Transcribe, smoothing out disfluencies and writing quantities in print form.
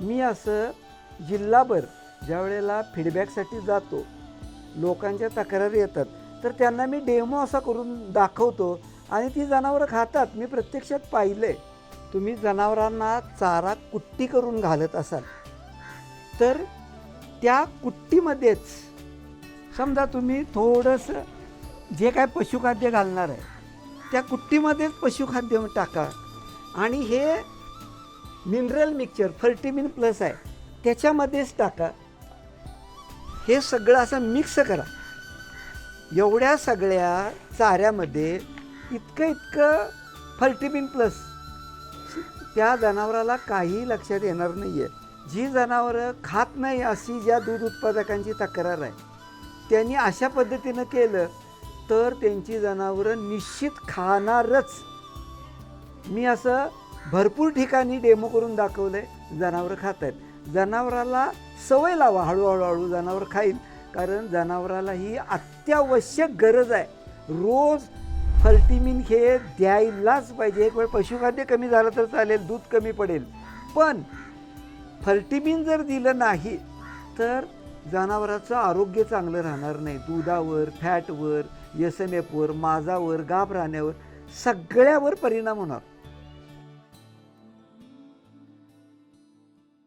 मी असं जिल्हाभर ज्या वेळेला फीडबॅकसाठी जातो, लोकांच्या तक्रारी येतात, तर त्यांना मी डेमो असा करून दाखवतो आणि ती जनावरं खातात. मी प्रत्यक्षात पाहिलं आहे. तुम्ही जनावरांना चारा कुट्टी करून घालत असाल तर त्या कुट्टीमध्येच समजा तुम्ही थोडंसं जे काय पशुखाद्य घालणार आहे त्या कुट्टीमध्येच पशुखाद्य टाका आणि हे मिनरल मिक्सचर फर्टिमिन प्लस आहे त्याच्यामध्येच टाका. हे सगळं असं मिक्स करा. एवढ्या सगळ्या चाऱ्यामध्ये इतकं फर्टिमिन प्लस त्या जनावराला काही लक्षात येणार नाही आहे. जी जनावरं खात नाही अशी ज्या दूध उत्पादकांची तक्रार आहे त्यांनी अशा पद्धतीनं केलं तर त्यांची जनावरं निश्चित खाणारच. मी असं भरपूर ठिकाणी डेमो करून दाखवलं आहे. जनावरं खात आहेत. जनावराला सवय लावा, हळूहळू जनावर खाईल. कारण जनावराला ही अत्यावश्यक गरज आहे. रोज फर्टिमिन हे द्यायलाच पाहिजे. एक वेळ पशुखाद्य कमी झालं तर चालेल, दूध कमी पडेल, पण फर्टिमिन जर दिलं नाही तर जनावराचं आरोग्य चांगलं राहणार नाही. दुधावर, फॅटवर, SMF वर, माजावर, गाभ राहण्यावर सगळ्यावर परिणाम होणार.